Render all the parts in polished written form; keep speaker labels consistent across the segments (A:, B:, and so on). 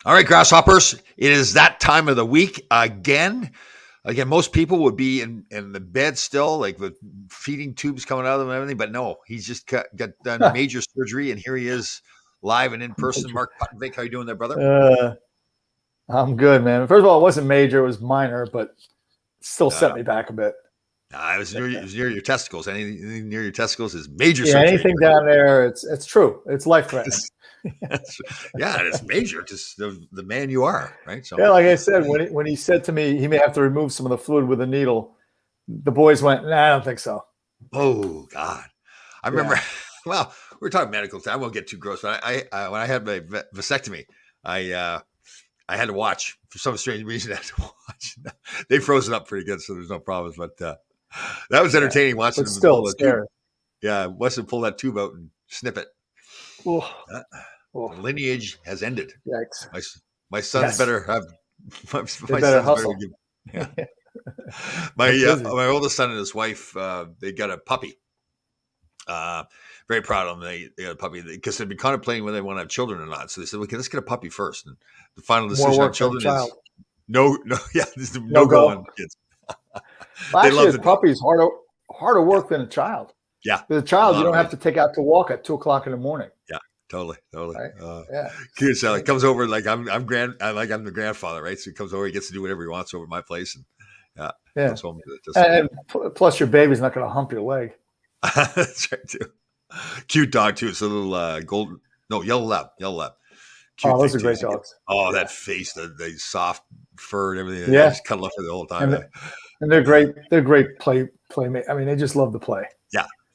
A: All right, grasshoppers. It is that time of the week again. Again, most people would be in the bed still, like with feeding tubes coming out of them and everything. But no, he's just got done major surgery, and here he is, live and in person.
B: Major.
A: Mark Puttenvik, how you doing there, brother?
B: I'm good, man. First of all, it wasn't major; it was minor, but still set me back a bit.
A: It was near your testicles. Anything near your testicles is major
B: Yeah,
A: surgery.
B: anything down there, it's true. It's life threatening.
A: Yeah, it's major. Just the man you are, right? So
B: yeah, like I said, when he said to me he may have to remove some of the fluid with a needle, the boys went, "Nah, I don't think so."
A: Oh God, I remember. Well, we're talking medical. I won't get too gross, but I when I had my vasectomy, I had to watch for some strange reason. I had to watch. They froze it up pretty good, so there's no problems. But that was entertaining watching
B: But
A: them
B: still,
A: pull
B: it's
A: that tube.
B: scary.
A: Yeah, Weston pull that tube out and snip it.
B: Oh,
A: The lineage has ended.
B: yikes!
A: My sons better have. My
B: better
A: sons
B: hustle.
A: better give. Yeah. My oldest son and his wife, they got a puppy. Very proud of them. They got a puppy because they've been contemplating whether they want to have children or not. So they said, "Okay, let's get a puppy first." And the final decision on children is no. Yeah, there's no go on kids.
B: Well, actually, a puppy is harder work than a child.
A: Yeah,
B: with a child, you don't have to take out to walk at 2:00 in the morning.
A: Yeah, totally.
B: Right? Yeah,
A: cute. So it comes over like I'm the grandfather, right? So he comes over, he gets to do whatever he wants over at my place, and
B: yeah. And plus, your baby's not going to hump your leg.
A: That's right too. Cute dog too. It's a little yellow lab.
B: Cute those are great dogs.
A: Oh, that face, the soft fur and everything.
B: Yeah,
A: just cuddle up for the whole time.
B: And they're great. They're great playmate. I mean, they just love to play.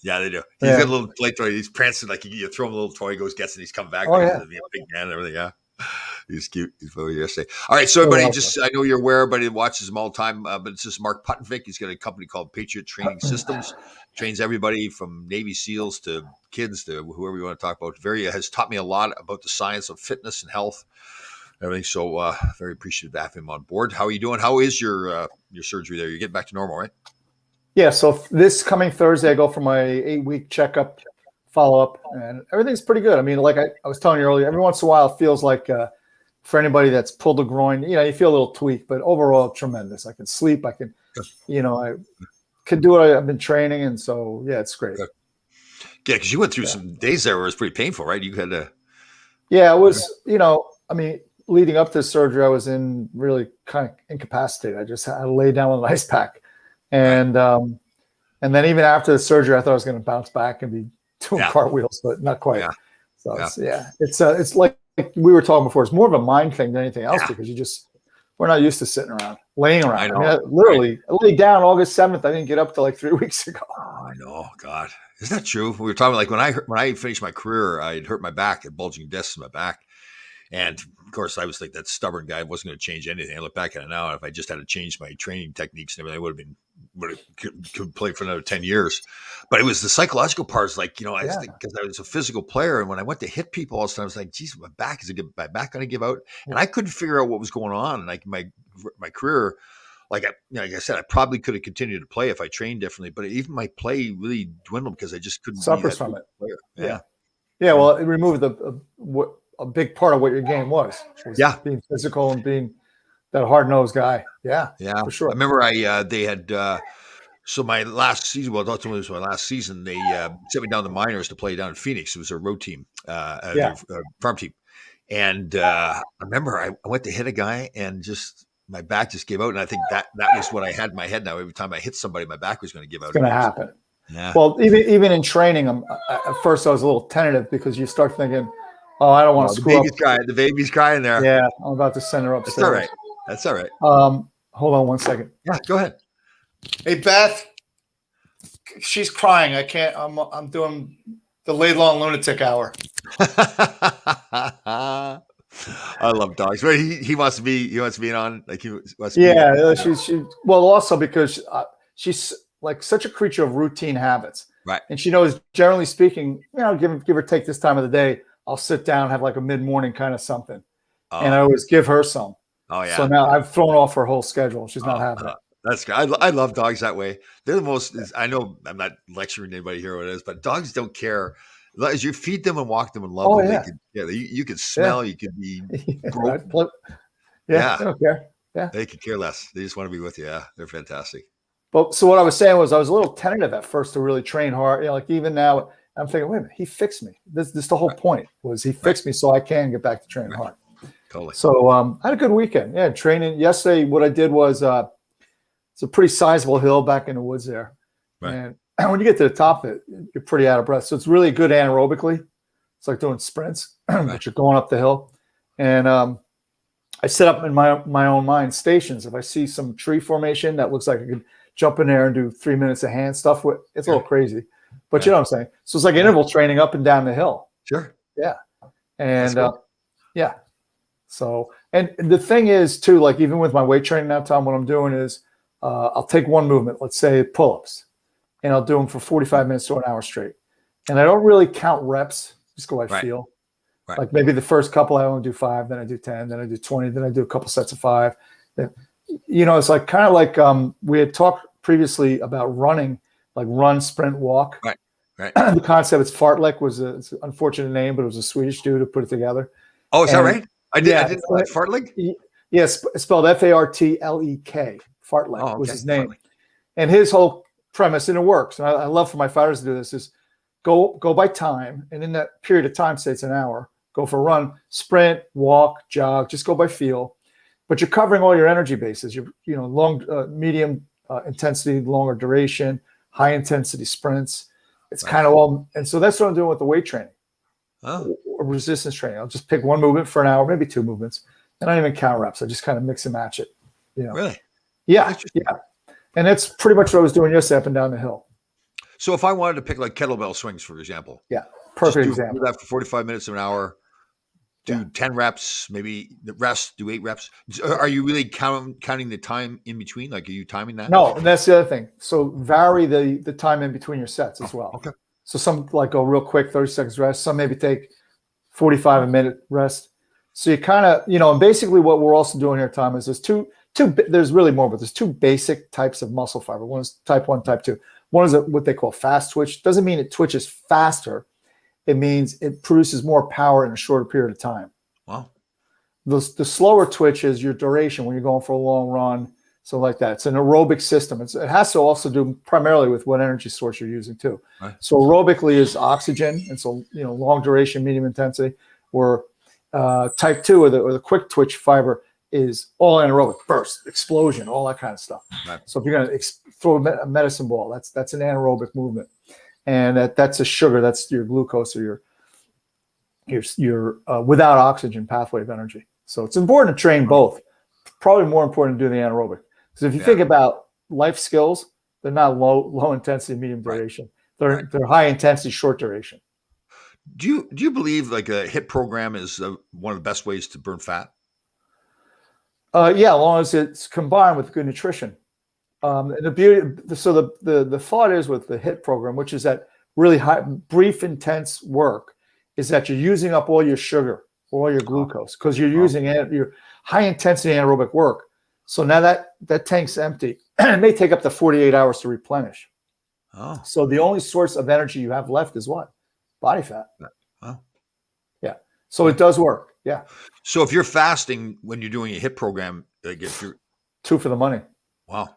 A: Yeah, they do. He's got a little play toy. He's prancing like you throw him a little toy, he goes, gets it, he's come back.
B: Oh, yeah.
A: Big man and everything. Yeah. He's cute. He's over yesterday. All right. So everybody I know you're aware, everybody watches him all the time, but it's just Mark Puttenvik. He's got a company called Patriot Training Systems. Trains everybody from Navy SEALs to kids to whoever you want to talk about. Has taught me a lot about the science of fitness and health, everything. So very appreciative to have him on board. How are you doing? How is your surgery there? You're getting back to normal, right?
B: Yeah. So this coming Thursday, I go for my 8-week checkup, follow-up, and everyth's pretty good. I mean, like I was telling you earlier, every once in a while it feels like for anybody that's pulled a groin, you feel a little tweak, but overall tremendous. I can sleep. I can, I can do what I've been training. And so, yeah, it's great.
A: Good. Yeah. Cause you went through some days there where it was pretty painful, right? You had to.
B: Yeah, it was, I mean, leading up to surgery, I was in really kind of incapacitated. I just had to lay down with an ice pack. And then even after the surgery, I thought I was going to bounce back and be doing cartwheels, but not quite. Yeah. So it's like we were talking before. It's more of a mind thing than anything else because we're not used to sitting around, laying around. I laid down August 7th. I didn't get up till like 3 weeks ago.
A: Oh, I know. God, isn't that true? We were talking like when I finished my career, I'd hurt my back, had bulging discs in my back. And of course, I was like that stubborn guy. I wasn't going to change anything. I look back at it now. If I just had to change my training techniques and everything, I would have could play for another 10 years. But it was the psychological part. Like, because I was a physical player. And when I went to hit people all the time, I was like, geez, my back going to give out? And I couldn't figure out what was going on. And like my career, like I said, I probably could have continued to play if I trained differently. But even my play really dwindled because I just couldn't
B: suffers from it.
A: Player.
B: Yeah. Well, it removed a big part of what your game was being physical and being that hard-nosed guy. Yeah, for sure.
A: I remember they had so my last season. Well, not only was my last season, they sent me down to minors to play down in Phoenix. It was a road team, farm team, and I remember I went to hit a guy and just my back just gave out, and I think that was what I had in my head. Now every time I hit somebody, my back was going to give out.
B: It's going to happen.
A: Yeah.
B: Well, even in training, at first I was a little tentative because you start thinking, "Oh, I don't want to screw up."
A: The baby's crying there.
B: Yeah, I'm about to send her upstairs.
A: That's all right.
B: Hold on 1 second.
A: Yeah, go ahead.
B: Hey, Beth, she's crying. I can't. I'm doing the Laidlaw lunatic hour.
A: I love dogs. But he wants to be on. Like he wants to
B: be. She well also because she's like such a creature of routine habits.
A: Right.
B: And she knows, generally speaking, give or take this time of the day, I'll sit down, have like a mid-morning kind of something. And I always give her some.
A: Oh, yeah.
B: So now I've thrown off her whole schedule. She's not having it.
A: That's good. I love dogs that way. They're the most, I know I'm not lecturing anybody here what it is, but dogs don't care as you feed them and walk them and love
B: Oh
A: them, they
B: yeah,
A: could, you could
B: yeah,
A: smell, you could be
B: right.
A: broke.
B: Yeah,
A: Yeah,
B: I don't care. Yeah.
A: they could care less. They just want to be with you. Yeah, they're fantastic.
B: But so what I was saying was I was a little tentative at first to really train hard. Like even now, I'm thinking, wait a minute, he fixed me. This the whole point was he fixed me so I can get back to training hard.
A: Totally.
B: So I had a good weekend. Yeah, training yesterday. What I did was it's a pretty sizable hill back in the woods there, and when you get to the top of it, you're pretty out of breath. So it's really good anaerobically. It's like doing sprints, but you're going up the hill. And I set up in my own mind stations. If I see some tree formation that looks like I could jump in there and do 3 minutes of hand stuff, it's a little crazy, but you know what I'm saying? So it's like interval training up and down the hill.
A: Sure.
B: Yeah. And yeah. So, and the thing is too, like even with my weight training now, Tom, what I'm doing is I'll take one movement, let's say pull-ups, and I'll do them for 45 minutes to an hour straight. And I don't really count reps, just go by feel. Right. Like maybe the first couple I only do 5, then I do 10, then I do 20, then I do a couple sets of 5. Then, it's like kind of like we had talked previously about running, like run, sprint, walk.
A: Right.
B: The concept, it's Fartlek, it's an unfortunate name, but it was a Swedish dude who put it together.
A: Oh, is that right? I didn't know that. Fartlek?
B: Yes, it's spelled Fartlek. Fartlek was his name. Fartlek. And his whole premise, and it works, and I love for my fighters to do this, is go by time, and in that period of time, say it's an hour, go for a run, sprint, walk, jog, just go by feel. But you're covering all your energy bases. You're long, medium intensity, longer duration, high intensity sprints. It's kind of all, and so that's what I'm doing with the weight training. Or resistance training. I'll just pick one movement for an hour, maybe 2 movements. And I don't even count reps. I just kind of mix and match it.
A: Really?
B: Yeah. And that's pretty much what I was doing yesterday up and down the hill.
A: So if I wanted to pick like kettlebell swings, for example.
B: Yeah. Perfect example.
A: Do that for 45 minutes to an hour. Do 10 reps, maybe the rest, do 8 reps. Are you really counting the time in between? Like, are you timing that?
B: No, and that's the other thing. So vary the time in between your sets as well.
A: Okay.
B: So some like go real quick, 30 seconds rest. Some maybe take 45 a minute rest. So you kind of, and basically what we're also doing here, Tom, is there's really more, but there's 2 basic types of muscle fiber. One is type 1, type 2. One is what they call fast twitch. Doesn't mean it twitches faster. It means it produces more power in a shorter period of time.
A: Wow.
B: The slower twitch is your duration when you're going for a long run, so like that. It's an aerobic system. It has to also do primarily with what energy source you're using too. Right. So aerobically is oxygen, and so long duration, medium intensity. Or type 2 or the quick twitch fiber is all anaerobic, burst, explosion, all that kind of stuff. Right. So if you're going to throw a medicine ball, that's an anaerobic movement. And that's a sugar. That's your glucose or your without oxygen pathway of energy. So it's important to train both. Probably more important to do the anaerobic, because if you think about life skills, they're not low intensity, medium duration. They're high intensity, short duration.
A: Do you believe like a HIIT program is one of the best ways to burn fat?
B: Yeah, as long as it's combined with good nutrition. And the beauty, so the thought is with the HIIT program, which is that really brief, intense work, is that you're using up all your sugar, all your glucose, because you're using your high intensity anaerobic work. So now that tank's empty. It may take up to 48 hours to replenish. Oh. So the only source of energy you have left is what? Body fat. Oh. Yeah. So it does work. Yeah.
A: So if you're fasting when you're doing a HIIT program, I guess you're 2
B: for the money.
A: Wow.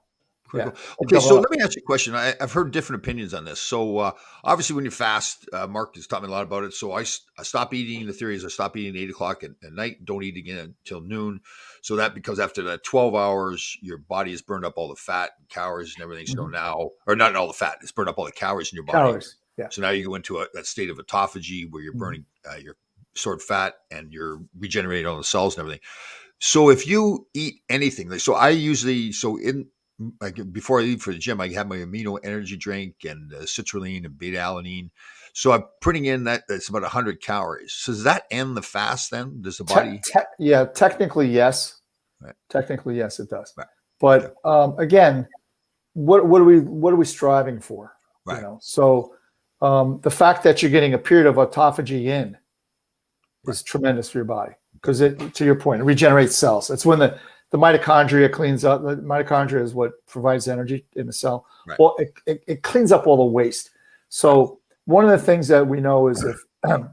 A: Yeah. Okay, so let me ask you a question. I've heard different opinions on this. So obviously when you fast, Mark has taught me a lot about it. So I stop eating. The theory is I stop eating at 8 o'clock at night, don't eat again until noon. So that because after that 12 hours, your body has burned up all the fat and calories and everything. So now, or not all the fat, it's burned up all the calories in your body.
B: Calories. Yeah.
A: So now you go into that state of autophagy where you're burning your stored fat and you're regenerating all the cells and everything. So if you eat anything, before I leave for the gym, I have my amino energy drink and citrulline and beta alanine. So I'm putting in that's about 100 calories. So does that end the fast then? Does the body?
B: Technically, yes.
A: Right.
B: Technically, yes, it does.
A: Right.
B: But again, what are we striving for?
A: Right.
B: So the fact that you're getting a period of autophagy in is tremendous for your body, because to your point, it regenerates cells. It's when the mitochondria cleans up. The mitochondria is what provides energy in the cell. Right. Well, it cleans up all the waste. So one of the things that we know is if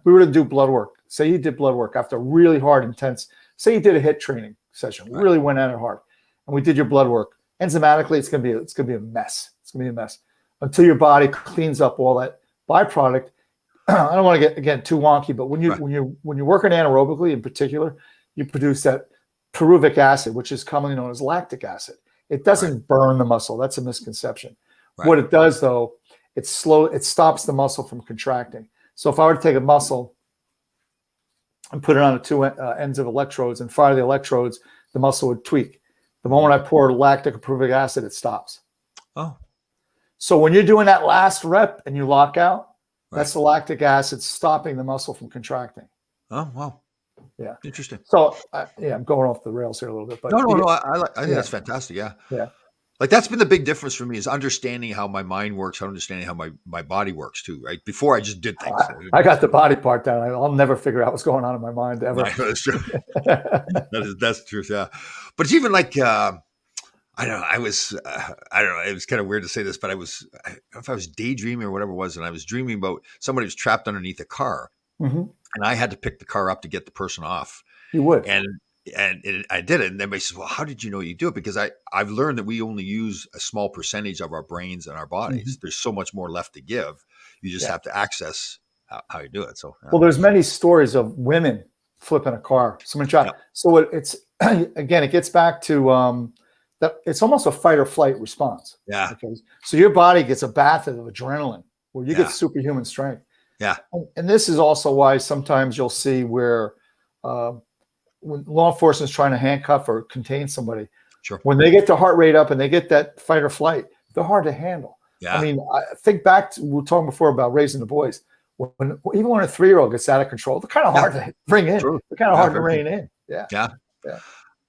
B: we were to do blood work, say you did blood work after really hard, intense, say you did a HIIT training session,
A: Right.
B: really went at it hard, and we did your blood work, enzymatically, it's gonna be a mess. It's gonna be a mess until your body cleans up all that byproduct. I don't want to get again too wonky, but when you're working anaerobically in particular, you produce that pyruvic acid, which is commonly known as lactic acid. It doesn't burn the muscle. That's a misconception.
A: Right.
B: What it does, though, it stops the muscle from contracting. So if I were to take a muscle and put it on the two ends of electrodes and fire the electrodes, the muscle would tweak. The moment I pour lactic or pyruvic acid, it stops.
A: Oh,
B: So when you're doing that last rep and you lock out,
A: right.
B: that's the lactic acid stopping the muscle from contracting.
A: Oh, wow.
B: Yeah.
A: Interesting.
B: So I'm going off the rails here a little bit, but
A: No. I think that's fantastic. Yeah.
B: Yeah.
A: Like that's been the big difference for me is understanding how my mind works, understanding how my body works too. Right. Before I just did things.
B: I got the body part down. I'll never figure out what's going on in my mind ever.
A: Right, that's true. That's the truth. Yeah. But it's even like, I don't know. I don't know. It was kind of weird to say this, but I don't know if I was daydreaming or whatever it was. And I was dreaming about somebody was trapped underneath a car
B: Mhm.
A: and I had to pick the car up to get the person off.
B: You would.
A: And I did it. And everybody says, well, how did you know you do it? Because I've learned that we only use a small percentage of our brains and our bodies.
B: Mhm.
A: There's so much more left to give. You just have to access how you do it. So,
B: Well, there's many stories of women flipping a car. Someone shot.
A: Yep.
B: So it's again, it gets back to that it's almost a fight or flight response.
A: yeah.
B: Okay? So your body gets a bath of adrenaline where you
A: Yeah.
B: get superhuman strength.
A: Yeah.
B: And this is also why sometimes you'll see where when law enforcement is trying to handcuff or contain somebody,
A: Sure.
B: when they get the heart rate up and they get that fight or flight, they're hard to handle.
A: Yeah.
B: I mean, I think back to, we were talking before about raising the boys. Even when a 3-year-old gets out of control, they're kind of hard to bring in.
A: True.
B: They're kind of
A: Yeah,
B: hard to
A: very
B: rein in. Yeah.
A: Yeah.
B: Yeah.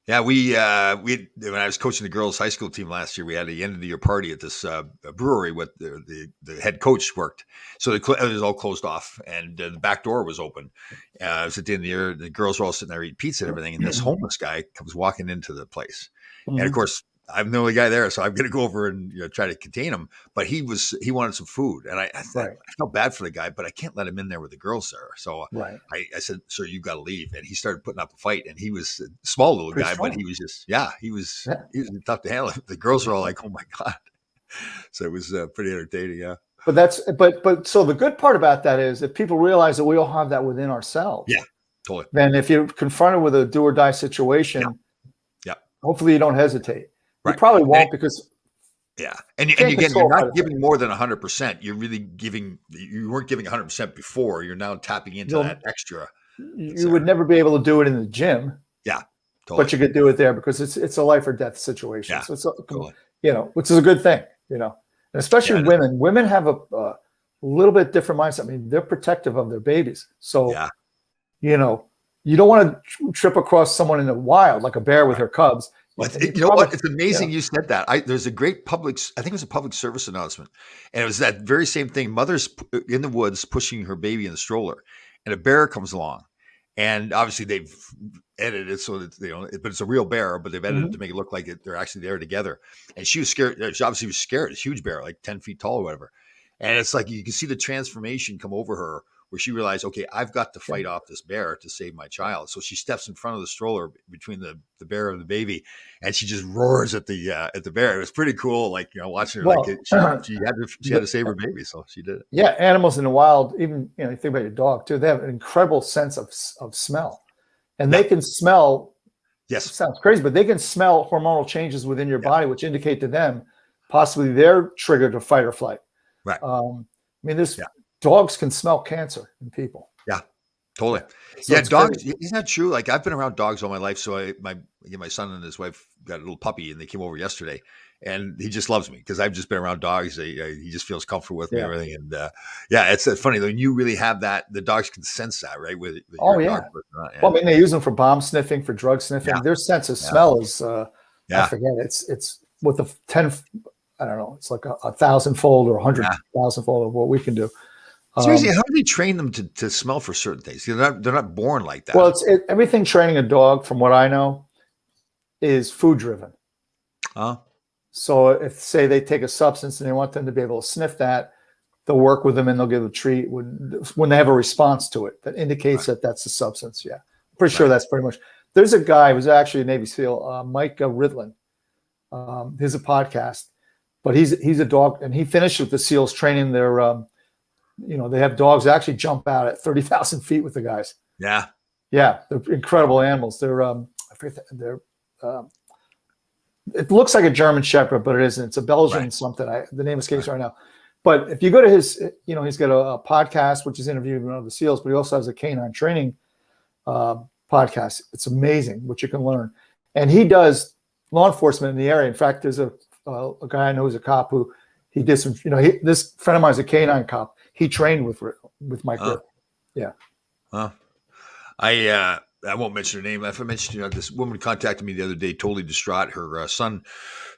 A: Yeah, we when I was coaching the girls' high school team last year, we had the end of the year party at this brewery with the head coach worked. So it was all closed off, and the back door was open. It was at the end of the year. The girls were all sitting there eating pizza and everything, and this homeless guy comes walking into the place. And of course, I'm the only guy there, so I'm going to go over and try to contain him. But he wanted some food, and I felt bad for the guy, but I can't let him in there with the girls there. So I said, "Sir, you got to leave." And he started putting up a fight. And he was a small little guy, but he was just he was tough to handle. The girls were all like, "Oh my god!" So it was pretty entertaining. Yeah.
B: But so the good part about that is if people realize that we all have that within ourselves.
A: Yeah, totally.
B: Then if you're confronted with a do or die situation, hopefully you don't hesitate. You probably won't because
A: and again, you're not giving more than 100%. You're really giving. You weren't giving 100% before. You're now tapping into that extra.
B: You would never be able to do it in the gym.
A: Yeah, totally.
B: But you could do it there because it's a life or death situation.
A: Yeah,
B: so it's which is a good thing. And especially women. Women have a little bit different mindset. I mean, they're protective of their babies. So you don't want to trip across someone in the wild like a bear with her cubs.
A: You know what? It's amazing you said that. There's a great I think it was a public service announcement. And it was that very same thing. Mother's in the woods pushing her baby in the stroller and a bear comes along. And obviously they've edited it so that, but it's a real bear, but they've edited it to make it look like they're actually there together. And she was scared. She obviously was scared. It's a huge bear, like 10 feet tall or whatever. And it's like, you can see the transformation come over her where she realized, okay, I've got to fight off this bear to save my child. So she steps in front of the stroller between the bear and the baby, and she just roars at the bear. It was pretty cool, like watching her. She had to save her baby, so she did it.
B: Yeah, animals in the wild, even you think about your dog too. They have an incredible sense of smell, and they can smell.
A: Yes,
B: it sounds crazy, but they can smell hormonal changes within your body, which indicate to them possibly they're triggered to fight or flight.
A: Right.
B: There's dogs can smell cancer in people.
A: Yeah, totally.
B: So
A: dogs. Isn't that true? Like I've been around dogs all my life. So my son and his wife got a little puppy, and they came over yesterday, and he just loves me because I've just been around dogs. He just feels comfortable with me and everything. And it's funny though. When you really have that, the dogs can sense that, right? With your dog.
B: Well, they use them for bomb sniffing, for drug sniffing. Their sense of smell is I forget. It's with the 10. I don't know. It's like a 1,000-fold or 100,000-fold of what we can do.
A: Seriously, how do they train them to smell for certain things? They're not born like that.
B: Well, everything training a dog, from what I know, is food driven. So if say they take a substance and they want them to be able to sniff that, they'll work with them and they'll give a treat when they have a response to it that indicates that that's the substance. Yeah, I'm pretty sure that's pretty much. There's a guy who's actually a Navy SEAL, Mike Ridlin. He's a podcast, but he's a dog, and he finished with the SEALs training their. They have dogs that actually jump out at 30,000 feet with the guys.
A: Yeah,
B: yeah, they're incredible animals. They're it looks like a German Shepherd, but it isn't. It's a Belgian something. The name escapes right now. But if you go to his, he's got a podcast which is interviewing one of the SEALs, but he also has a canine training podcast. It's amazing what you can learn, and he does law enforcement in the area. In fact, there's a guy I know who's a cop who he did some. This friend of mine is a canine cop. He trained with Mike. Yeah.
A: Well, I won't mention her name. If I mentioned, this woman contacted me the other day, totally distraught. Her son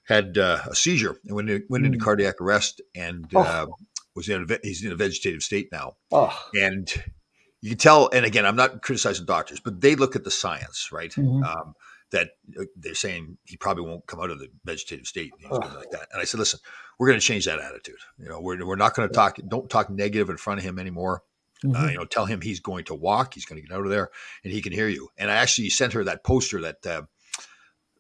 A: had a seizure and went into cardiac arrest, and he's in a vegetative state now.
B: Oh.
A: And you can tell. And again, I'm not criticizing doctors, but they look at the science, right?
B: Mm-hmm.
A: That they're saying he probably won't come out of the vegetative state like that. And I said, listen, we're going to change that attitude. We're not going to don't talk negative in front of him anymore.
B: Mm-hmm.
A: Tell him he's going to walk. He's going to get out of there, and he can hear you. And I actually sent her that poster that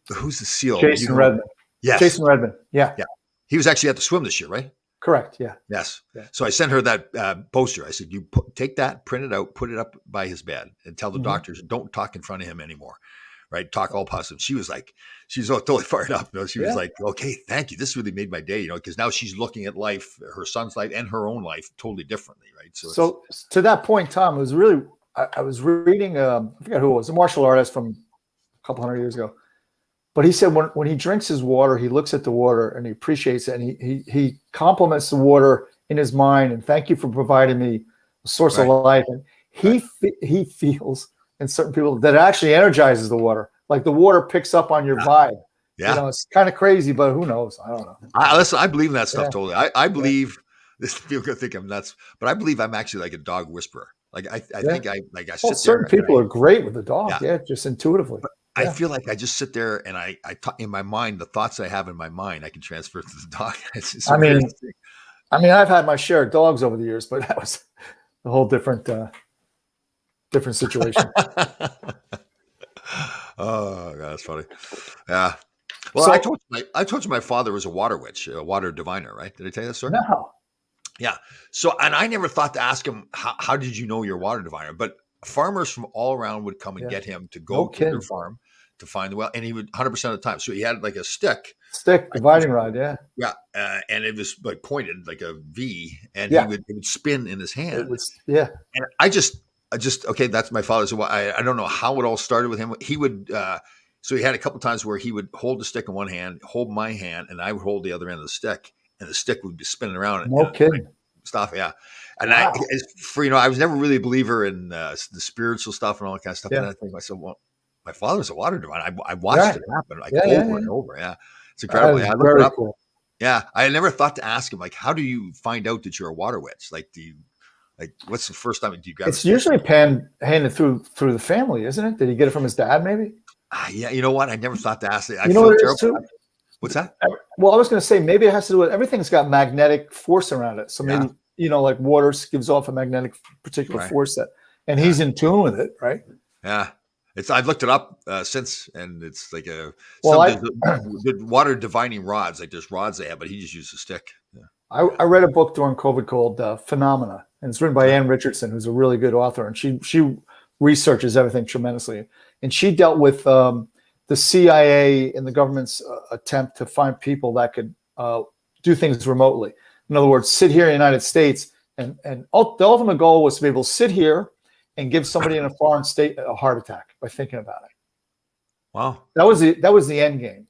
A: who's the SEAL?
B: Jason Redman.
A: Yes,
B: Jason Redman. Yeah,
A: yeah. He was actually at the swim this year, right?
B: Correct. Yeah.
A: Yes.
B: Yeah.
A: So I sent her that poster. I said, take that, print it out, put it up by his bed, and tell the doctors don't talk in front of him anymore. Right. Talk all positive. She was totally fired up. She was like, okay, thank you. This really made my day, because now she's looking at life, her son's life and her own life totally differently. Right.
B: So to that point, Tom, it was really, I was reading, I forget who it was, a martial artist from a couple hundred years ago. But he said when he drinks his water, he looks at the water and he appreciates it. And he compliments the water in his mind. And thank you for providing me a source of life. And he feels, and certain people, that it actually energizes the water. Like the water picks up on your vibe.
A: Yeah.
B: It's kind of crazy, but who knows? I don't know.
A: Listen, I believe in that stuff totally. I believe this. People could think I'm nuts, but I believe I'm actually like a dog whisperer. Like I think I sit there.
B: Certain people are great with the dog. Yeah, just intuitively.
A: But I feel like I just sit there and I talk in my mind, the thoughts I have in my mind, I can transfer to the dog.
B: I mean, I've had my share of dogs over the years, but that was a whole different situation.
A: Oh, God, that's funny. Yeah. Well,
B: So-
A: I told you my father was a water witch, a water diviner, right? Did I tell you that story?
B: No.
A: Yeah. So, and I never thought to ask him, how did you know you're a water diviner? But farmers from all around would come and get him to go to their farm to find the well. And he would 100% of the time. So he had like a stick,
B: dividing rod. Yeah.
A: Yeah. And it was like pointed like a V, and it would spin in his hand. And I just, okay, that's my father. So I don't know how it all started with him. He would, so he had a couple of times where he would hold the stick in one hand, hold my hand, and I would hold the other end of the stick, and the stick would be spinning around.
B: No kidding.
A: Stuff, yeah. And I was never really a believer in the spiritual stuff and all that kind of stuff. And I think to myself, well, my father's a water diviner. I watched it happen over and over. Yeah, it's incredible. Yeah, I looked it up. Cool. Yeah, I never thought to ask him, like, how do you find out that you're a water witch? Like, what's the first time do you grab?
B: It's usually handed through the family, isn't it? Did he get it from his dad, maybe?
A: Yeah, you know what? I never thought to ask it.
B: You know what it is too?
A: What's that?
B: Well, I was going to say maybe it has to do with everything's got magnetic force around it. So maybe like water gives off a magnetic particular force and he's in tune with it, right?
A: Yeah, I've looked it up since, and it's like the water divining rods. Like there's rods they have, but he just used a stick. Yeah.
B: I read a book during COVID called Phenomena, and it's written by Ann Richardson, who's a really good author, and she researches everything tremendously. And she dealt with the CIA and the government's attempt to find people that could do things remotely. In other words, sit here in the United States, and the ultimate goal was to be able to sit here and give somebody in a foreign state a heart attack by thinking about it.
A: Wow,
B: that was the end game.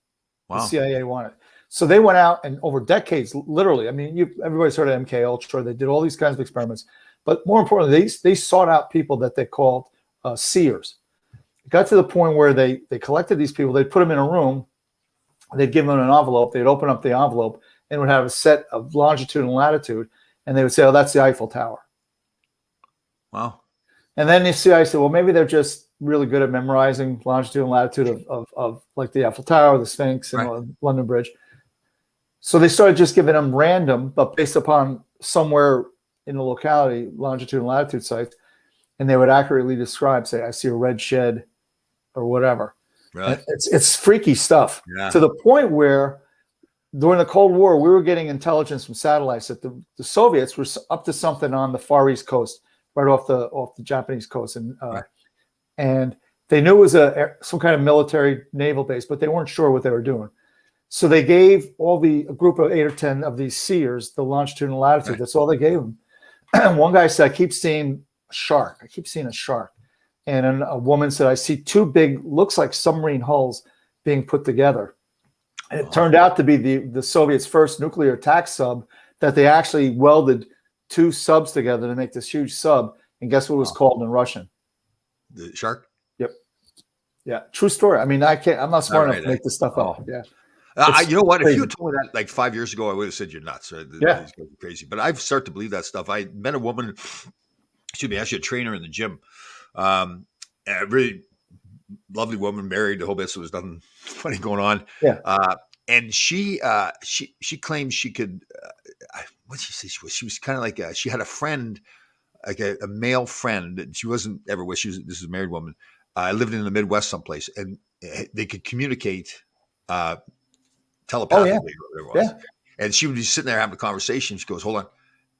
A: Wow.
B: The CIA wanted. So they went out and over decades, literally. I mean, everybody's heard of MK Ultra. They did all these kinds of experiments, but more importantly, they sought out people that they called seers. It got to the point where they collected these people. They'd put them in a room. They'd give them an envelope. They'd open up the envelope and would have a set of longitude and latitude, and they would say, "Oh, that's the Eiffel Tower."
A: Wow.
B: And then the CIA said, "Well, maybe they're just really good at memorizing longitude and latitude of like the Eiffel Tower, the Sphinx, and the London Bridge." So they started just giving them random, but based upon somewhere in the locality, longitude and latitude sites, and they would accurately describe, say, I see a red shed or whatever.
A: Really?
B: It's freaky stuff,
A: Yeah.
B: to the point where during the Cold War, we were getting intelligence from satellites that the Soviets were up to something on the Far East Coast, right off the Japanese coast, and they knew it was some kind of military naval base, but they weren't sure what they were doing. So they gave a group of 8 or 10 of these seers the longitude and latitude. Right. That's all they gave them. One guy said, I keep seeing a shark. I keep seeing a shark. And then a woman said, I see 2 big, looks like submarine hulls being put together. And it turned out to be the Soviets' first nuclear attack sub, that they actually welded 2 subs together to make this huge sub. And guess what it was called in Russian?
A: The shark?
B: Yep. Yeah. True story. I mean, I'm not smart enough to make this stuff up. Yeah.
A: You know what? Crazy. If you had told me that like 5 years ago, I would have said you're nuts. Right?
B: Yeah.
A: These guys are crazy. But I've started to believe that stuff. I met a woman, actually a trainer in the gym. A really lovely woman, married, the whole bit, so there's nothing funny going on.
B: Yeah.
A: And she claimed she could, what did she say? She was kind of like, she had a friend, like a male friend that she wasn't ever with. This is a married woman. Lived in the Midwest someplace, and they could communicate telepathically, or whatever it was. Yeah. And she would be sitting there having a conversation. She goes, hold on.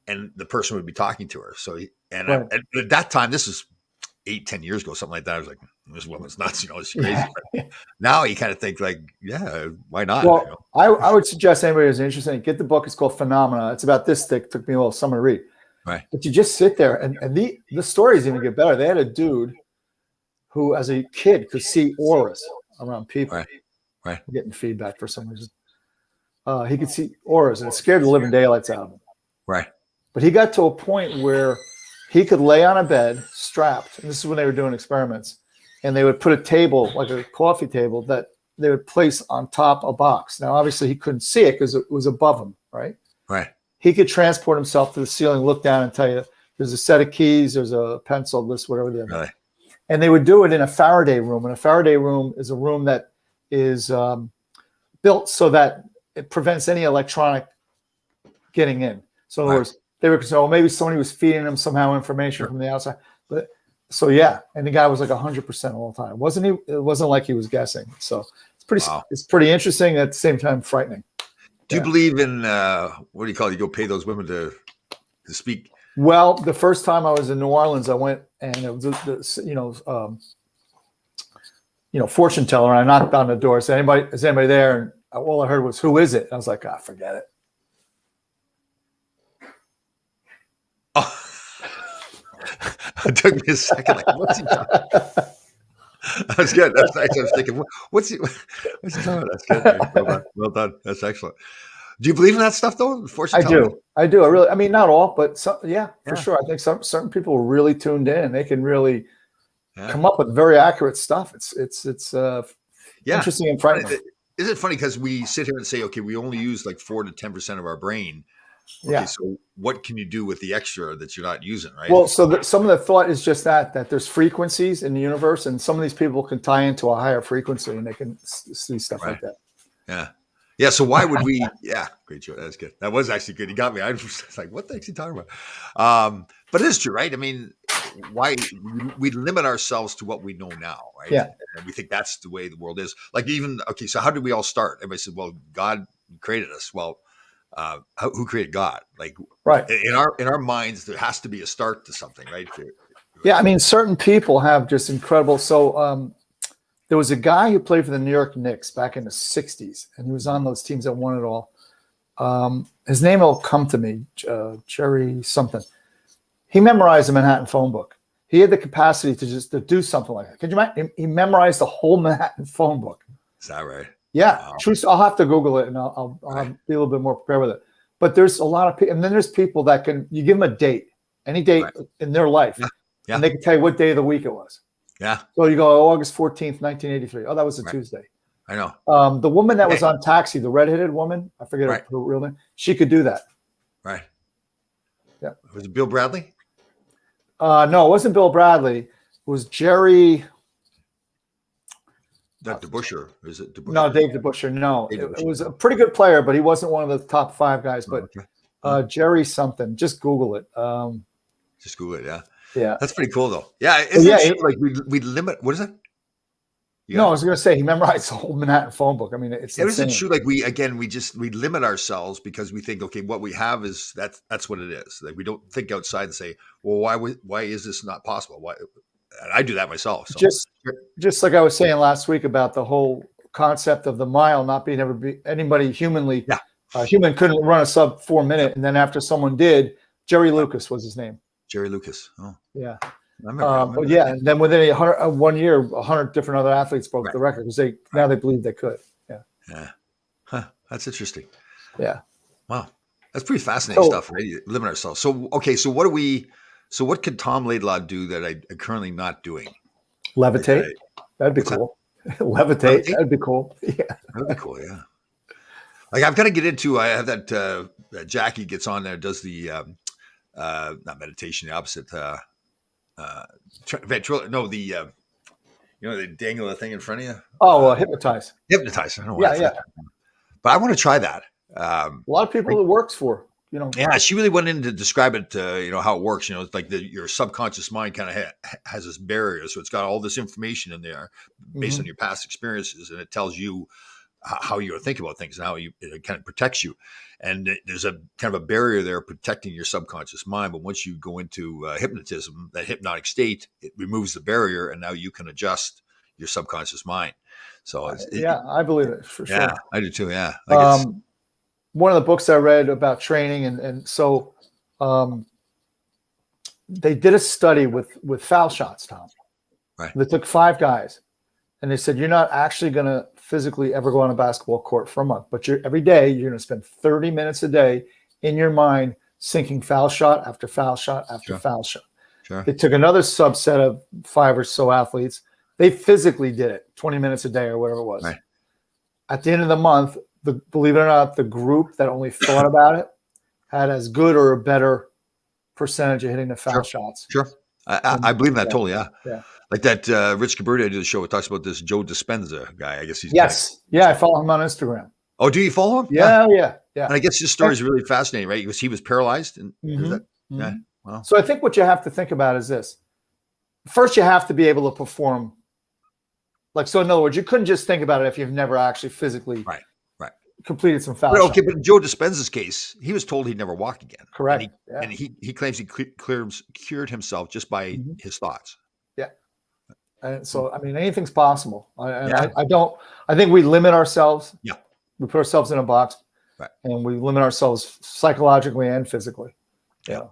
A: And the person would be talking to her. So, and at that time, this is 8-10 years ago, something like that. I was like, this woman's nuts, it's crazy. Yeah. Now you kind of think like, yeah, why not?
B: Well, I would suggest anybody who's interested, get the book. It's called Phenomena. It's about this thick. Took me a little summer to read.
A: Right.
B: But you just sit there, and the stories even get better. They had a dude who, as a kid, could see auras around people.
A: Right.
B: I'm getting feedback for some reason. He could see auras, and it scared the living daylights out of him.
A: Right.
B: But he got to a point where he could lay on a bed, strapped, and this is when they were doing experiments, and they would put a table, like a coffee table, that they would place on top a box. Now, obviously, he couldn't see it because it was above him, right?
A: Right.
B: He could transport himself to the ceiling, look down, and tell you, there's a set of keys, there's a pencil, this, whatever the other.
A: Really?
B: And they would do it in a Faraday room. And a Faraday room is a room that is built so that it prevents any electronic getting in. So in other words, they were concerned, well, maybe somebody was feeding them somehow information from the outside. But so yeah, and the guy was like 100% all the time. It wasn't like he was guessing. So it's pretty interesting, at the same time frightening.
A: Do you believe in what do you call it? You go pay those women to speak?
B: Well, the first time I was in New Orleans, I went, and it was fortune teller. And I knocked on the door. Said, is anybody there? And all I heard was, who is it? And I was like, forget it.
A: Oh. It took me a second. Like, what's he talking about? That's good. That's actually, I was thinking, what's he talking about? That's good. Well done. That's excellent. Do you believe in that stuff, though?
B: I do. I really, I mean, not all, but some, for sure. I think certain people are really tuned in, and they can really come up with very accurate stuff. It's interesting and frightening.
A: Isn't it funny because we sit here and say, okay, we only use like 4 to 10% of our brain. Okay, so what can you do with the extra that you're not using, right?
B: Well, so some of the thought is just that there's frequencies in the universe, and some of these people can tie into a higher frequency, and they can see stuff like that.
A: Yeah. Yeah. So why would we? Yeah. Great show. That's good. That was actually good. He got me. I was like, what the heck's he talking about? But it is true, right? I mean, why we limit ourselves to what we know now, right?
B: Yeah.
A: And we think that's the way the world is. Like okay, so how did we all start? Everybody said, well, God created us. Well, who created God? Like,
B: right.
A: In our minds, there has to be a start to something, right?
B: Yeah. I mean, certain people have just incredible. So, there was a guy who played for the New York Knicks back in the 60s, and he was on those teams that won it all. His name will come to me, Jerry something. He memorized the Manhattan phone book. He had the capacity to do something like that. Could you imagine? He memorized the whole Manhattan phone book.
A: Is that right?
B: Yeah. Wow. True. I'll have to Google it, and I'll be a little bit more prepared with it. But there's a lot of people, and then there's people that you give them a date, any date in their life, and they can tell you what day of the week it was.
A: Yeah.
B: So you go August 14th, 1983. Oh, that was a Tuesday.
A: I know.
B: The woman that was on Taxi, the redheaded woman, I forget her real name. She could do that.
A: Right.
B: Yeah.
A: Was it Bill Bradley?
B: No, it wasn't Bill Bradley. It was Jerry.
A: Not DeBusschere. Is it DeBusschere?
B: No, Dave DeBusschere. No, it was a pretty good player, but he wasn't one of the top 5 guys. But Jerry something. Just Google it.
A: Just Google it. Yeah.
B: Yeah.
A: That's pretty cool though. Yeah. Isn't
B: yeah,
A: it true, like we limit, what is it?
B: No, I was going to say he memorized the whole Manhattan phone book. I mean, it's
A: Isn't
B: insane.
A: it true? Like we limit ourselves because we think, okay, what we have is that's what it is. Like we don't think outside and say, well, why is this not possible? Why? And I do that myself. So.
B: Just like I was saying last week about the whole concept of the mile not being able to be anybody humanly.
A: Yeah.
B: Human couldn't run a sub 4 minute, and then after someone did, Jerry Lucas was his name.
A: Jerry Lucas. Oh,
B: yeah.
A: I remember
B: yeah, and then within 1 year, 100 different other athletes broke the record because now they believed they could. Yeah.
A: Yeah. Huh. That's interesting.
B: Yeah.
A: Wow. That's pretty fascinating stuff, right? Limit ourselves. So, okay. So what could Tom Laidlaw do that I'm currently not doing?
B: Levitate. That'd be cool. Levitate. That'd be cool. Yeah.
A: That'd be cool. Yeah. Like I've got to get into, I have that Jackie gets on there, does the, not meditation, the opposite, they dangle a thing in front of you.
B: Oh, hypnotize.
A: Hypnotize. I don't know. Yeah. But I want to try that.
B: A lot of people it works for,
A: Yeah, she really went in to describe it, how it works. It's like your subconscious mind kind of has this barrier. So it's got all this information in there based on your past experiences. And it tells you how you think about things and how it kind of protects you. And there's a kind of a barrier there protecting your subconscious mind. But once you go into hypnotism, that hypnotic state, it removes the barrier, and now you can adjust your subconscious mind. So
B: I believe it for sure.
A: Yeah, I do too. Yeah.
B: One of the books I read about training, and so they did a study with foul shots, Tom.
A: Right.
B: They took 5 guys, and they said, you're not actually going to physically ever go on a basketball court for a month, but every day you're going to spend 30 minutes a day in your mind sinking foul shot after foul shot after foul shot.
A: Sure.
B: They took another subset of 5 or so athletes. They physically did it 20 minutes a day or whatever it was.
A: Right.
B: At the end of the month, believe it or not, the group that only thought about it had as good or a better percentage of hitting the foul shots.
A: Sure. I believe that totally. Yeah.
B: Yeah.
A: Like that Rich Caberti I do the show. It talks about this Joe Dispenza guy. I guess he's
B: I follow him on Instagram.
A: Oh, do you follow him?
B: Yeah.
A: And I guess his story is really fascinating, right? Because he was paralyzed. And yeah. Wow.
B: So I think what you have to think about is this. First, you have to be able to perform. So in other words, you couldn't just think about it if you've never actually physically completed some foul shots.
A: Okay, but in Joe Dispenza's case, he was told he'd never walk again.
B: Correct.
A: And he claims he cured himself just by his thoughts.
B: Yeah. And so, I mean, anything's possible. I think we limit ourselves.
A: Yeah.
B: We put ourselves in a box.
A: Right.
B: And we limit ourselves psychologically and physically.
A: Yeah.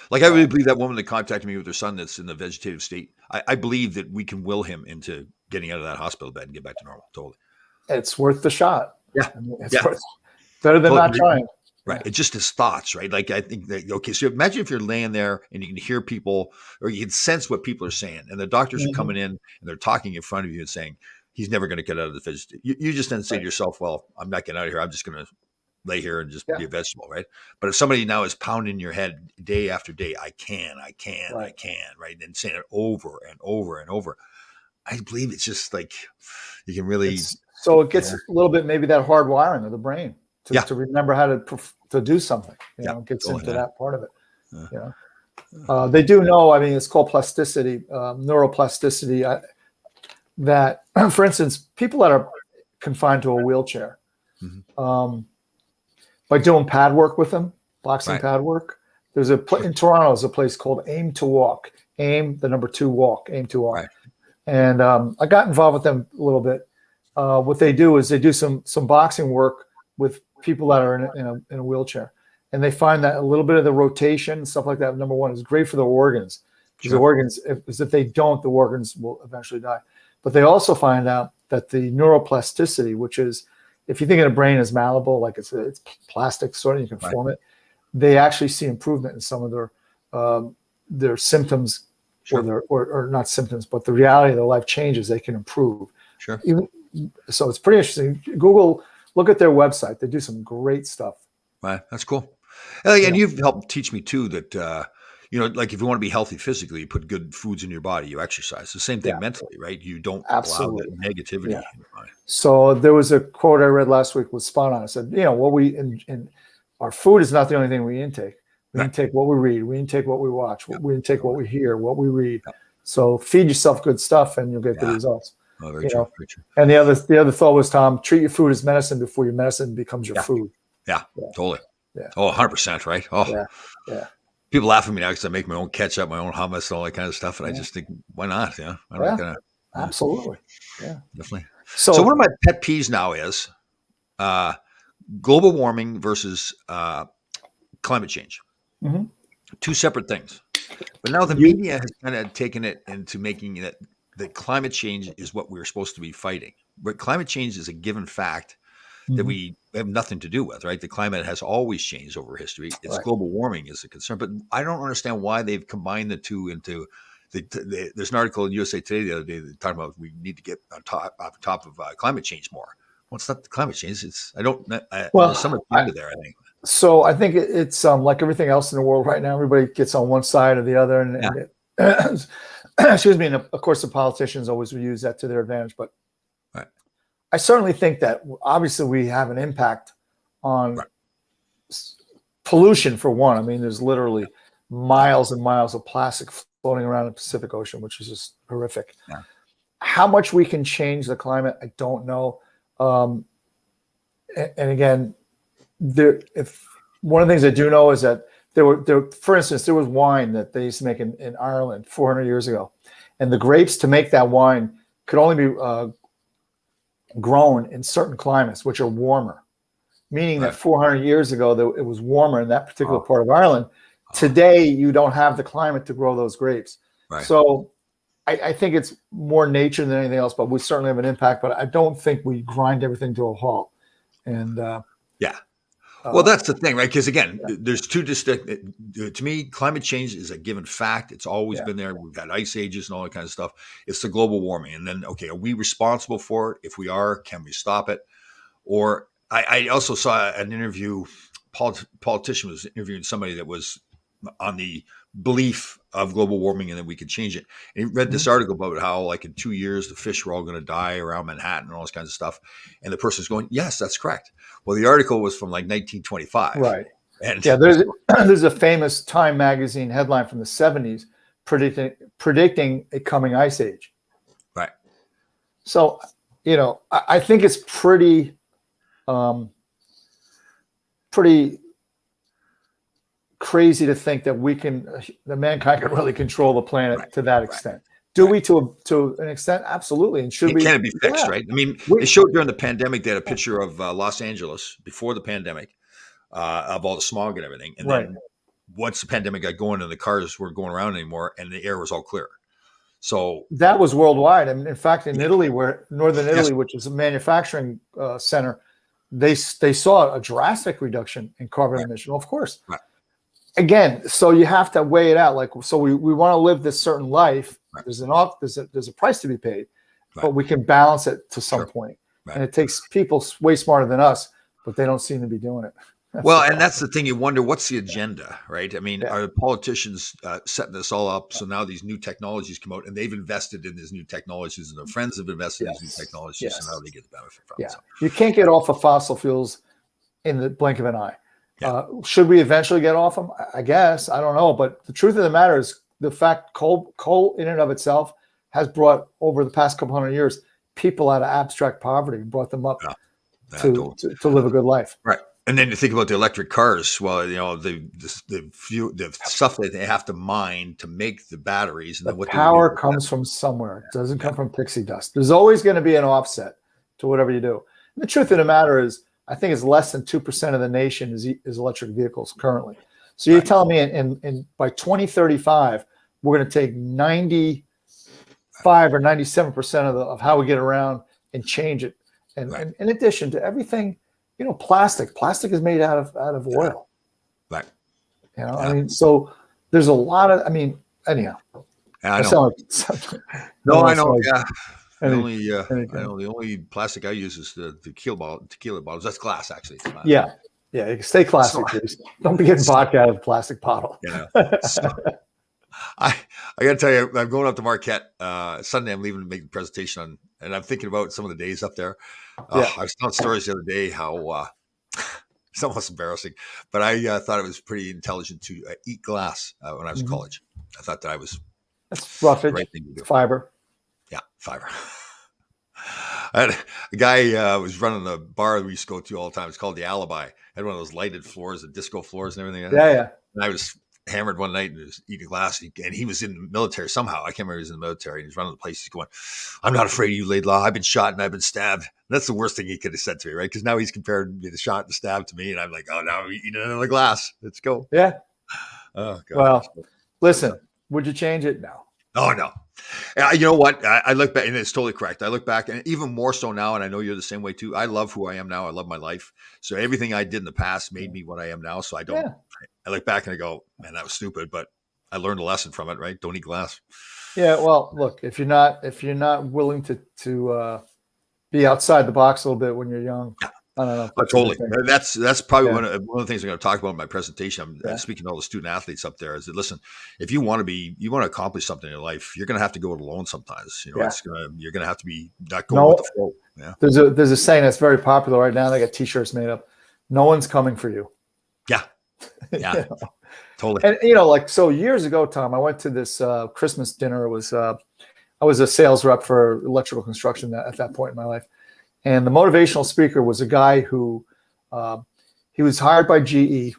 A: Like I really believe that woman that contacted me with her son that's in the vegetative state. I believe that we can will him into getting out of that hospital bed and get back to normal. Totally.
B: It's worth the shot.
A: Yeah.
B: I mean, it's better than not trying.
A: Right. It's just his thoughts, right? Like I think that, okay, so imagine if you're laying there and you can hear people or you can sense what people are saying and the doctors are coming in and they're talking in front of you and saying, he's never going to get out of the vegetative. You just then say to yourself, well, I'm not getting out of here. I'm just going to lay here and just be a vegetable, right? But if somebody now is pounding your head day after day, I can, right? And saying it over and over and over. I believe it's just like you can really.
B: So it gets a little bit maybe that hard wiring of the brain to remember how to do something. It gets into that part of it. They do know. I mean, it's called plasticity, neuroplasticity. That, for instance, people that are confined to a wheelchair, by doing pad work with them, boxing pad work. There's in Toronto is a place called Aim to Walk. Aim, the number 2 walk. Aim to Walk. Right. And I got involved with them a little bit. What they do is they do some boxing work with people that are in a wheelchair, and they find that a little bit of the rotation, stuff like that. Number 1 is great for the organs. Because the organs, if they don't, the organs will eventually die. But they also find out that the neuroplasticity, which is, if you think of the brain as malleable, like it's plastic sort of, you can form it. They actually see improvement in some of their symptoms, or not symptoms, but the reality of their life changes. They can improve.
A: Sure.
B: So it's pretty interesting. Look at their website. They do some great stuff.
A: Right, that's cool. And you've helped teach me too that like if you want to be healthy physically, you put good foods in your body, you exercise. The same thing mentally, right? You don't allow that negativity in your mind.
B: So there was a quote I read last week was spot on. It said, what we our food is not the only thing we intake. We
A: Right.
B: intake what we read. We intake what we watch.
A: Yeah.
B: We intake what we hear, what we read.
A: Yeah.
B: So feed yourself good stuff, and you'll get good
A: Yeah.
B: results.
A: Oh, very
B: You
A: true.
B: know?
A: Very true.
B: And the other thought was, Tom, treat your food as medicine before your medicine becomes your
A: Yeah.
B: food.
A: Yeah.
B: Yeah.
A: Totally.
B: Yeah.
A: Oh, 100%. Right. Oh,
B: Yeah. Yeah.
A: people laugh at me now because I make my own ketchup, my own hummus, and all that kind of stuff. And I
B: Yeah.
A: just think, why not? Yeah. I'm
B: Yeah.
A: not gonna. Yeah,
B: Absolutely. Yeah.
A: definitely.
B: So,
A: So one of my pet peeves now is global warming versus climate change.
B: Mhm.
A: Two separate things. But now the
B: You-
A: media has kind of taken it into making it that climate change is what we're supposed to be fighting. But climate change is a given fact that
B: Mhm.
A: we have nothing to do with, right? The climate has always changed over history. It's
B: Right.
A: global warming is a concern, but I don't understand why they've combined the two into there's an article in USA Today the other day that talking about we need to get on top of climate change more. Well, it's not the climate change. It's
B: Well,
A: there's some agenda there. I think.
B: So I think it's like everything else in the world right now. Everybody gets on one side or the other, and excuse me. And of course, the politicians always use that to their advantage. But
A: Right.
B: I certainly think that obviously we have an impact on
A: Right.
B: pollution for one. I mean, there's literally miles and miles of plastic floating around the Pacific Ocean, which is just horrific.
A: Yeah.
B: How much we can change the climate, I don't know. And again, if one of the things I do know is that for instance, there was wine that they used to make in Ireland 400 years ago, and the grapes to make that wine could only be grown in certain climates, which are warmer, meaning
A: Right.
B: that 400 years ago, it was warmer in that particular
A: Oh.
B: part of Ireland. Today, you don't have the climate to grow those grapes.
A: Right.
B: So I think it's more nature than anything else, but we certainly have an impact, but I don't think we grind everything to a halt. And
A: Yeah. Well, that's the thing, right? Because again, there's two distinct. To me, climate change is a given fact. It's always
B: Yeah.
A: been there. We've got ice ages and all that kind of stuff. It's the global warming, and then okay, are we responsible for it? If we are, can we stop it? Or I also saw an interview. Politician was interviewing somebody that was on the belief of global warming and that we could change it. And he read this article about how, like, in 2 years, the fish were all going to die around Manhattan and all this kinds of stuff. And the person's going, "Yes, that's correct." Well, the article was from like 1925.
B: right.
A: And
B: Yeah, there's a famous Time magazine headline from the 70s predicting a coming ice age.
A: right.
B: So, I think it's pretty crazy to think that mankind can really control the planet
A: Right,
B: to that extent. Do we to an extent? Absolutely. And should we?
A: Can it be fixed,
B: Yeah.
A: right? I mean,
B: We-
A: they showed during the pandemic, they had a picture of Los Angeles before the pandemic of all the smog and everything. And
B: Right.
A: then once the pandemic got going and the cars weren't going around anymore and the air was all clear. So,
B: That was worldwide. And in fact, in Italy, northern
A: Yes.
B: Italy, which is a manufacturing center, they saw a drastic reduction in carbon emission. Of course.
A: Right.
B: Again, so you have to weigh it out. Like, so we want to live this certain life.
A: Right.
B: There's a price to be paid,
A: Right.
B: but we can balance it to some
A: Sure.
B: point.
A: Right.
B: And it takes people way smarter than us, but they don't seem to be doing it.
A: well, and that's the thing. You wonder what's the agenda, right? I mean,
B: Yeah.
A: are the politicians setting this all up? So now these new technologies come out, and they've invested in these new technologies, and their friends have invested in these
B: Yes.
A: new technologies,
B: Yes.
A: so now they get the benefit from
B: Yeah,
A: it. So,
B: you can't get off of fossil fuels in the blink of an eye.
A: Yeah.
B: Should we eventually get off them? I guess. I don't know. But the truth of the matter is the fact coal in and of itself has brought, over the past couple hundred years, people out of abstract poverty and brought them up
A: totally.
B: to live a good life.
A: Right. And then you think about the electric cars. Well, the stuff that they have to mine to make the batteries, and
B: The
A: then what
B: power
A: they do.
B: comes from somewhere. It doesn't come from pixie dust. There's always going to be an offset to whatever you do. And the truth of the matter is, I think it's less than 2% of the nation is electric vehicles currently. So you're telling me in by 2035, we're going to take 95 or 97% of how we get around and change it. And,
A: Right.
B: and in addition to everything, plastic is made out of oil.
A: Right.
B: I mean, so there's a lot of, anyhow.
A: I know.
B: sound
A: No, I
B: I
A: know.
B: sound like
A: Yeah.
B: any-
A: I
B: anything.
A: know the only plastic I use is the tequila bottles. That's glass, actually. It's not-
B: Yeah. Stay classy, please. Don't be getting vodka out of a plastic bottle.
A: You know. So, I got to tell you, I'm going up to Marquette Sunday. I'm leaving to make the presentation on, and I'm thinking about some of the days up there.
B: Yeah.
A: I was telling stories the other day how It's almost embarrassing, but I thought it was pretty intelligent to eat glass when I was in college. I thought that I was
B: That's
A: the
B: roughage.
A: right thing to do.
B: It's fiber.
A: Yeah, fiber. I had a guy was running the bar we used to go to all the time. It's called the Alibi. Had one of those lighted floors, the disco floors and everything.
B: Yeah, yeah.
A: And I was hammered one night and was eating glass, and he was in the military somehow. I can't remember, he was in the military, and he's running the place. He's going, "I'm not afraid of you, Laidlaw. I've been shot and I've been stabbed." And that's the worst thing he could have said to me, right? Because now he's compared me to shot and stabbed to me, and I'm like, "Oh, now I'm eating another glass. Let's go."
B: Yeah.
A: Oh God.
B: Well, listen, would you change it? No.
A: Oh no. You know what? I look back, and it's totally correct. I look back, and even more so now, and I know you're the same way too. I love who I am now. I love my life. So everything I did in the past made me what I am now. So I don't.
B: Yeah.
A: I look back and I go, "Man, that was stupid," but I learned a lesson from it. Right? Don't eat glass.
B: Yeah. Well, look, if you're not willing to be outside the box a little bit when you're young, I don't know.
A: Totally. That's probably
B: Yeah.
A: one of the things I'm going to talk about in my presentation. I'm speaking to all the student athletes up there. Is that, listen, if you want to accomplish something in your life, you're going to have to go it alone sometimes. You know, you're going to have to be not going with the flow. Yeah.
B: There's a saying that's very popular right now. They got T-shirts made up. No one's coming for you.
A: Yeah. Yeah.
B: You know?
A: Totally.
B: And like so years ago, Tom, I went to this Christmas dinner. It was I was a sales rep for electrical construction at that point in my life. And the motivational speaker was a guy who he was hired by GE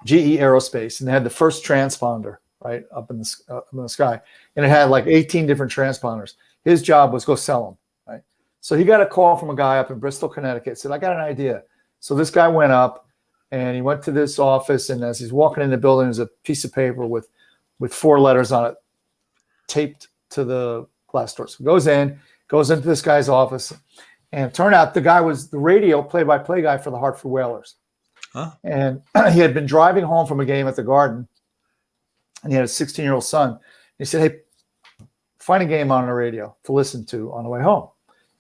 B: Aerospace, and they had the first transponder right up in the sky, and it had like 18 different transponders. His job was go sell them, right? So he got a call from a guy up in Bristol, Connecticut. Said, "I got an idea." So this guy went up, and he went to this office, and as he's walking in the building, there's a piece of paper with 4 letters on it, taped to the glass door. So he goes into this guy's office. And it turned out the guy was the radio play-by-play guy for the Hartford Whalers.
A: Huh?
B: And he had been driving home from a game at the Garden, and he had a 16-year-old son. He said, "Hey, find a game on the radio to listen to on the way home."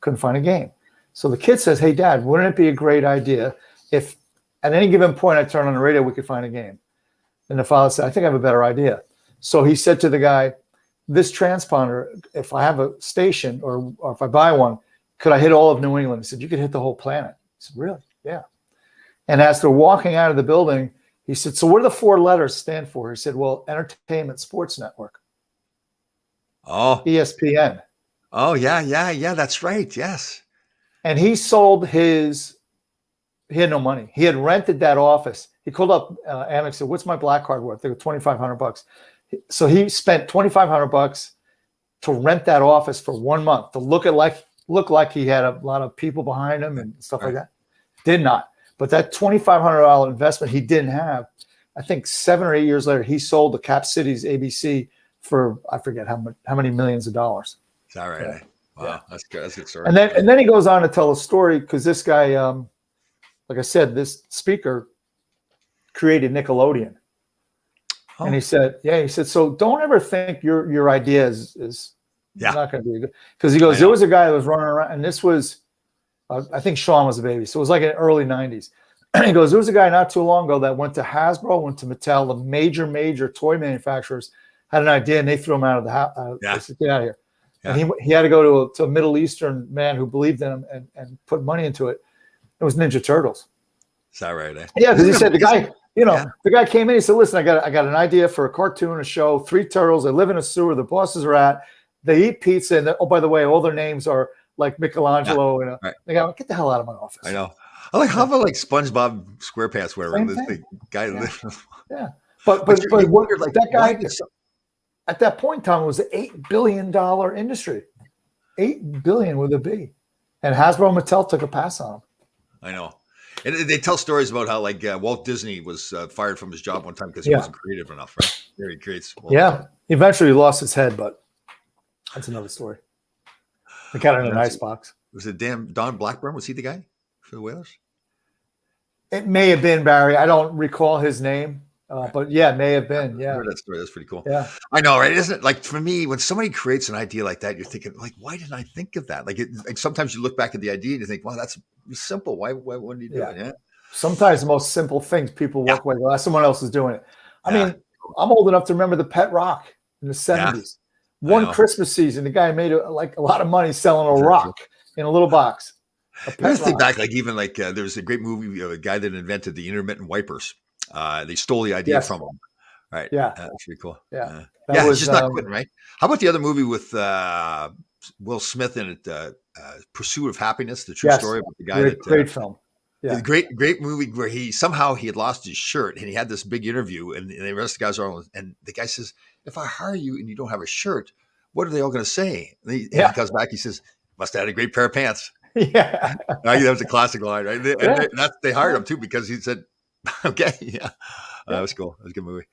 B: Couldn't find a game. So the kid says, "Hey, Dad, wouldn't it be a great idea if at any given point I turn on the radio, we could find a game?" And the father said, "I think I have a better idea." So he said to the guy, "This transponder, if I have a station or if I buy one, could I hit all of New England?" He said, "You could hit the whole planet." He said, "Really?" "Yeah." And as they're walking out of the building, he said, "So what do the 4 letters stand for?" He said, "Well, Entertainment Sports Network."
A: Oh.
B: ESPN.
A: Oh, yeah. That's right. Yes.
B: And he sold he had no money. He had rented that office. He called up Amex and said, "What's my black card worth?" They were $2,500. So he spent $2,500 to rent that office for 1 month to look like he had a lot of people behind him and stuff like that. Did not. But that $2,500 investment he didn't have, I think 7 or 8 years later, he sold the Cap Cities ABC for, I forget how many millions of dollars.
A: Is that right?
B: Yeah.
A: Wow.
B: Yeah.
A: That's good. That's a good story.
B: And then he goes on to tell a story because this guy, like I said, this speaker created Nickelodeon.
A: Oh.
B: And he said, so don't ever think your idea is not going to be good. Because he goes, there was a guy that was running around, and this was, I think Sean was a baby. So it was like in the early 90s. He goes, there was a guy not too long ago that went to Hasbro, went to Mattel, the major toy manufacturers had an idea, and they threw him out of the house. They said, "Get out of here." Yeah. And he had to go to a Middle Eastern man who believed in him and put money into it. It was Ninja Turtles.
A: Is that right?
B: Yeah, because he said the guy, the guy came in. He said, "Listen, I got an idea for a cartoon, a show. 3 turtles. They live in a sewer. The bosses are at. They eat pizza, and by the way, all their names are like Michelangelo."
A: Yeah.
B: And they go, "Get the hell out of my office."
A: I know. I like how about like SpongeBob SquarePants, whatever. The guy.
B: Yeah. But what, like that guy at that point in time, it was an $8 billion industry. $8 billion with a B. And Hasbro and Mattel took a pass on him.
A: I know. And they tell stories about how like Walt Disney was fired from his job one time because he wasn't creative enough, right? There he creates.
B: Eventually he lost his head, but that's another story. They got it in an icebox.
A: Was it Don Blackburn? Was he the guy for the Whalers?
B: It may have been, Barry. I don't recall his name. But yeah, it may have been. Yeah.
A: I heard that story. That's pretty cool.
B: Yeah.
A: I know, right? Isn't it like for me, when somebody creates an idea like that, you're thinking, like, why didn't I think of that? Like sometimes you look back at the idea and you think, wow, that's simple. Why wouldn't you do it? Yeah.
B: Sometimes the most simple things people walk away, well, someone else is doing it. I mean, I'm old enough to remember the Pet Rock in the 70s. One Christmas season, the guy made a lot of money selling a rock in a little box. A
A: I
B: pit
A: just think
B: rock.
A: back, like even like there was a great movie of a guy that invented the intermittent wipers. They stole the idea
B: Yes.
A: from him. Right.
B: Yeah.
A: That's pretty cool.
B: Yeah. That
A: Yeah, he's
B: was
A: just not quitting, right? How about the other movie with Will Smith in it, Pursuit of Happiness, the true
B: yes.
A: story about the guy
B: Great,
A: that
B: great film.
A: a
B: Yeah.
A: great movie where he somehow he had lost his shirt and he had this big interview and the rest of the guys are on and the guy says, "If I hire you and you don't have a shirt, what are they all going to say?" And he
B: Yeah.
A: comes back, he says, "Must have had a great pair of pants."
B: Yeah.
A: That was a classic line, right? And
B: Yeah.
A: they hired him too because he said, "Okay, yeah." That
B: Yeah.
A: was cool. That was a good movie.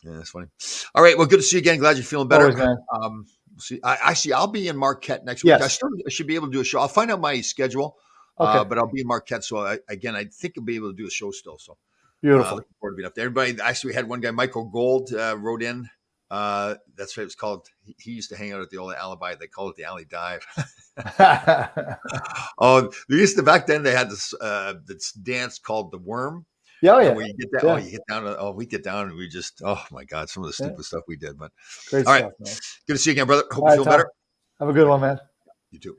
A: Yeah, that's funny. All right, well, good to see you again. Glad you're feeling better.
B: Always, man.
A: See, actually, I'll be in Marquette next week.
B: Yes.
A: I should be able to do a show. I'll find out my schedule,
B: Okay.
A: but I'll be in Marquette. So I think I'll be able to do a show still. So
B: Beautiful.
A: looking forward to being up there. Everybody, actually, we had one guy, Michael Gold, wrote in. That's what it was called. He used to hang out at the old Alibi. They call it the Alley Dive. Oh, they used to back then. They had this dance called the Worm.
B: Yeah, oh, yeah.
A: Where you get down, you get down. We get down, and we just, oh my God, some of the stupid stuff we did. But
B: Great
A: all
B: stuff,
A: right,
B: man.
A: good to see you again, brother. Hope
B: All
A: you
B: right,
A: feel better.
B: Have a good one, man.
A: You too.